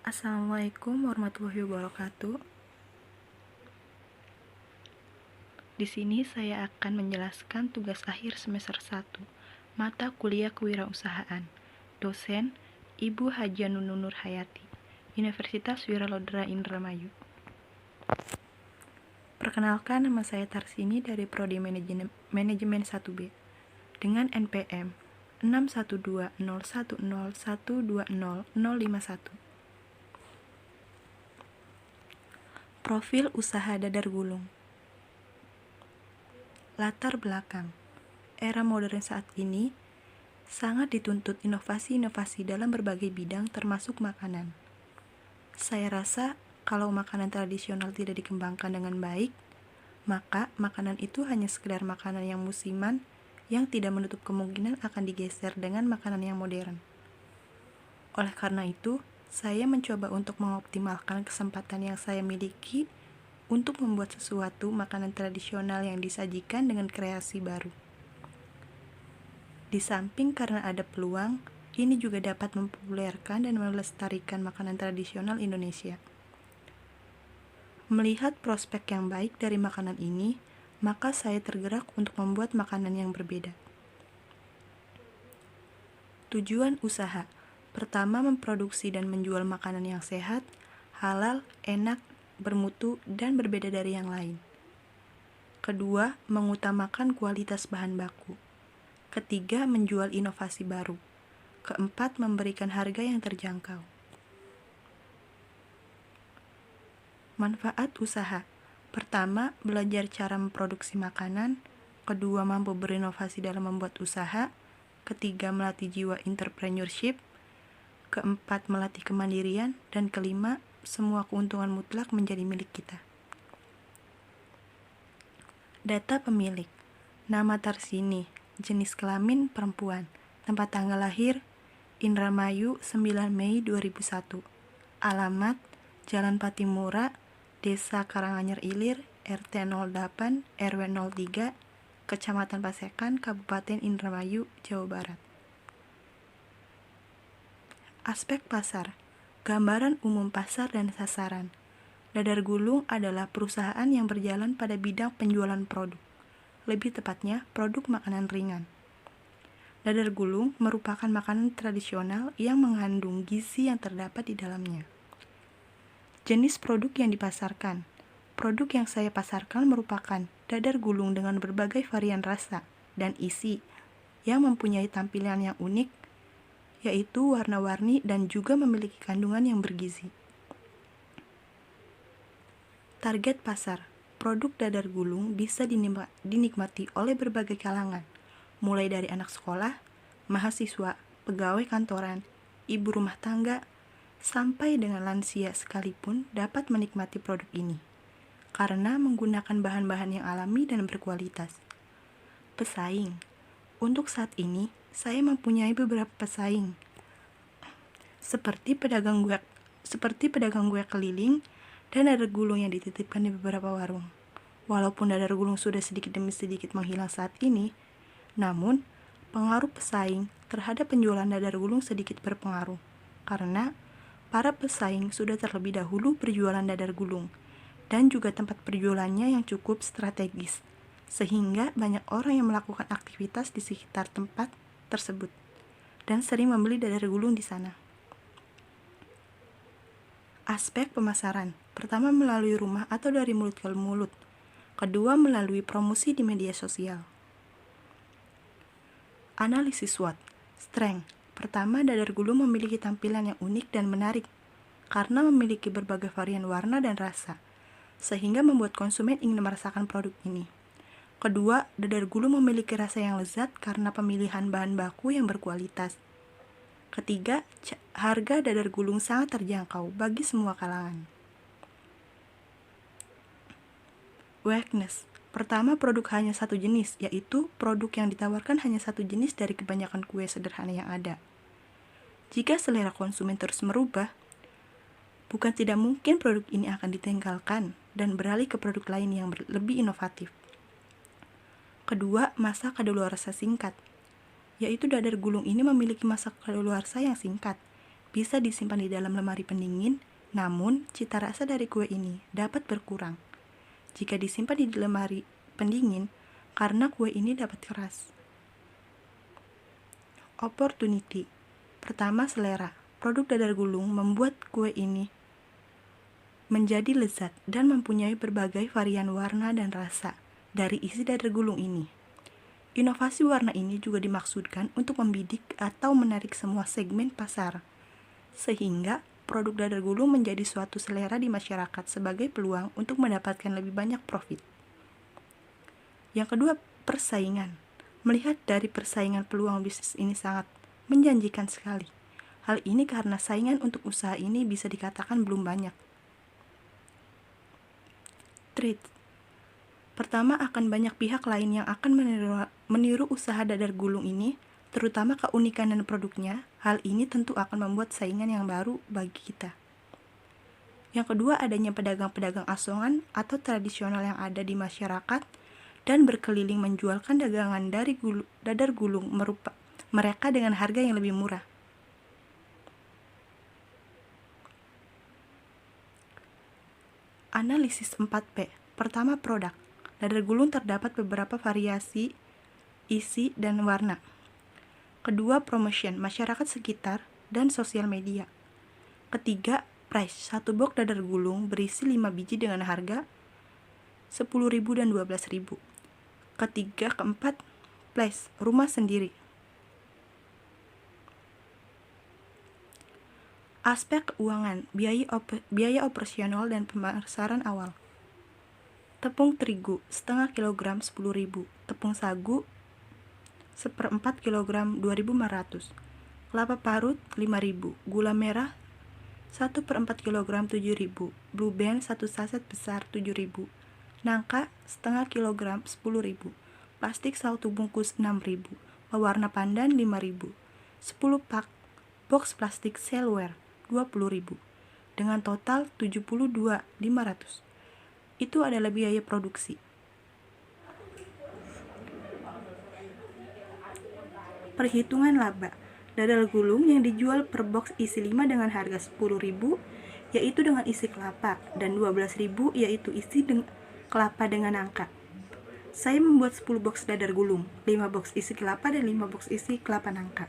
Assalamualaikum warahmatullahi wabarakatuh. Di sini saya akan menjelaskan tugas akhir semester 1, mata kuliah kewirausahaan. Dosen Ibu Haja Nunun Nur Hayati, Universitas Wiralodra Indramayu. Perkenalkan, nama saya Tarsini dari Prodi Manajemen 1B dengan NPM 612010120051. Profil usaha dadar gulung. Latar belakang. Era modern saat ini sangat dituntut inovasi-inovasi dalam berbagai bidang termasuk makanan. Saya rasa kalau makanan tradisional tidak dikembangkan dengan baik, maka makanan itu hanya sekedar makanan yang musiman yang tidak menutup kemungkinan akan digeser dengan makanan yang modern. Oleh karena itu, saya mencoba untuk mengoptimalkan kesempatan yang saya miliki untuk membuat sesuatu makanan tradisional yang disajikan dengan kreasi baru. Di samping karena ada peluang, ini juga dapat mempopulerkan dan melestarikan makanan tradisional Indonesia. Melihat prospek yang baik dari makanan ini, maka saya tergerak untuk membuat makanan yang berbeda. Tujuan usaha. Pertama, memproduksi dan menjual makanan yang sehat, halal, enak, bermutu, dan berbeda dari yang lain. Kedua, mengutamakan kualitas bahan baku. Ketiga, menjual inovasi baru. Keempat, memberikan harga yang terjangkau. Manfaat usaha. Pertama, belajar cara memproduksi makanan. Kedua, mampu berinovasi dalam membuat usaha. Ketiga, melatih jiwa entrepreneurship. Keempat, melatih kemandirian. Dan kelima, semua keuntungan mutlak menjadi milik kita. Data pemilik. Nama Tarsini, jenis kelamin perempuan. Tempat tanggal lahir Indramayu 9 Mei 2001. Alamat Jalan Patimura, Desa Karanganyar Ilir, RT 08, RW 03, Kecamatan Pasekan, Kabupaten Indramayu, Jawa Barat. Aspek pasar. Gambaran umum pasar dan sasaran. Dadar Gulung adalah perusahaan yang berjalan pada bidang penjualan produk. Lebih tepatnya, produk makanan ringan. Dadar gulung merupakan makanan tradisional yang mengandung gizi yang terdapat di dalamnya. Jenis produk yang dipasarkan. Produk yang saya pasarkan merupakan dadar gulung dengan berbagai varian rasa dan isi yang mempunyai tampilan yang unik, yaitu warna-warni dan juga memiliki kandungan yang bergizi. Target pasar. Produk dadar gulung bisa dinikmati oleh berbagai kalangan, mulai dari anak sekolah, mahasiswa, pegawai kantoran, ibu rumah tangga, sampai dengan lansia sekalipun dapat menikmati produk ini, karena menggunakan bahan-bahan yang alami dan berkualitas. Pesaing. Untuk saat ini, saya mempunyai beberapa pesaing, seperti pedagang kue keliling dan dadar gulung yang dititipkan di beberapa warung. Walaupun dadar gulung sudah sedikit demi sedikit menghilang saat ini, namun pengaruh pesaing terhadap penjualan dadar gulung sedikit berpengaruh, karena para pesaing sudah terlebih dahulu berjualan dadar gulung, dan juga tempat perjualannya yang cukup strategis, sehingga banyak orang yang melakukan aktivitas di sekitar tempat tersebut, dan sering membeli dadar gulung di sana. Aspek pemasaran. Pertama, melalui rumah atau dari mulut ke mulut. Kedua, melalui promosi di media sosial. Analisis SWOT. Strength. Pertama, dadar gulung memiliki tampilan yang unik dan menarik karena memiliki berbagai varian warna dan rasa, sehingga membuat konsumen ingin merasakan produk ini. Kedua, dadar gulung memiliki rasa yang lezat karena pemilihan bahan baku yang berkualitas. Ketiga, harga dadar gulung sangat terjangkau bagi semua kalangan. Uniqueness. Pertama, produk hanya satu jenis, yaitu produk yang ditawarkan hanya satu jenis dari kebanyakan kue sederhana yang ada. Jika selera konsumen terus merubah, bukan tidak mungkin produk ini akan ditinggalkan dan beralih ke produk lain yang lebih inovatif. Kedua, masa kadaluarsa singkat, yaitu dadar gulung ini memiliki masa kadaluarsa yang singkat, bisa disimpan di dalam lemari pendingin, namun cita rasa dari kue ini dapat berkurang jika disimpan di lemari pendingin karena kue ini dapat keras. Opportunity. Pertama, selera. Produk dadar gulung membuat kue ini menjadi lezat dan mempunyai berbagai varian warna dan rasa dari isi dadar gulung ini. Inovasi warna ini juga dimaksudkan untuk membidik atau menarik semua segmen pasar, sehingga produk dadar gulung menjadi suatu selera di masyarakat sebagai peluang untuk mendapatkan lebih banyak profit. Yang kedua, persaingan. Melihat dari persaingan, peluang bisnis ini sangat menjanjikan sekali. Hal ini karena saingan untuk usaha ini bisa dikatakan belum banyak. Trade. Pertama, akan banyak pihak lain yang akan meniru usaha dadar gulung ini, terutama keunikan dan produknya. Hal ini tentu akan membuat saingan yang baru bagi kita. Yang kedua, adanya pedagang-pedagang asongan atau tradisional yang ada di masyarakat dan berkeliling menjualkan dagangan dari dadar gulung mereka dengan harga yang lebih murah. Analisis 4P. Pertama, produk. Dadar gulung terdapat beberapa variasi, isi, dan warna. Kedua, promotion, masyarakat sekitar, dan sosial media. Ketiga, price, satu box dadar gulung berisi 5 biji dengan harga 10.000 dan 12.000. Keempat, place, rumah sendiri. Aspek keuangan, biaya operasional dan pemasaran awal. Tepung terigu setengah kilogram 10.000, tepung sagu 1/4 kilogram 2.500, kelapa parut 5.000, gula merah 1/4 kilogram 7.000, blue band 1 saset besar 7.000, nangka setengah kilogram 10.000, plastik 1 bungkus 6.000, pewarna pandan 5.000, 10 pak box plastik silverware 20.000, dengan total 72.500. Itu adalah biaya produksi. Perhitungan laba. Dadar gulung yang dijual per box isi 5 dengan harga 10.000 yaitu dengan isi kelapa, dan 12.000 yaitu isi kelapa dengan nangka. Saya membuat 10 box dadar gulung, 5 box isi kelapa dan 5 box isi kelapa nangka.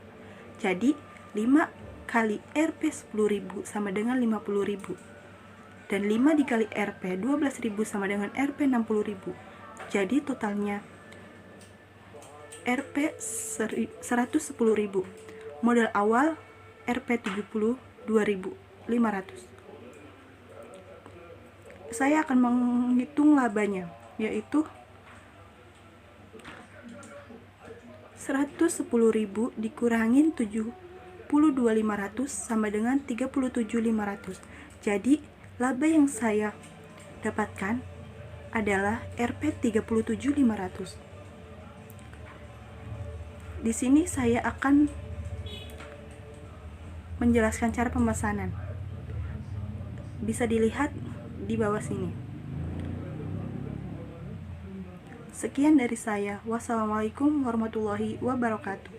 Jadi 5 kali Rp 10.000 sama dengan 50.000, dan 5 dikali Rp 12.000 sama dengan Rp 60.000. Jadi totalnya Rp 110.000. Modal awal Rp 72.500. Saya akan menghitung labanya, yaitu 110.000 dikurangin 72.500 sama dengan 37.500. Jadi laba yang saya dapatkan adalah Rp 37.500. Di sini saya akan menjelaskan cara pemesanan. Bisa dilihat di bawah sini. Sekian dari saya. Wassalamualaikum warahmatullahi wabarakatuh.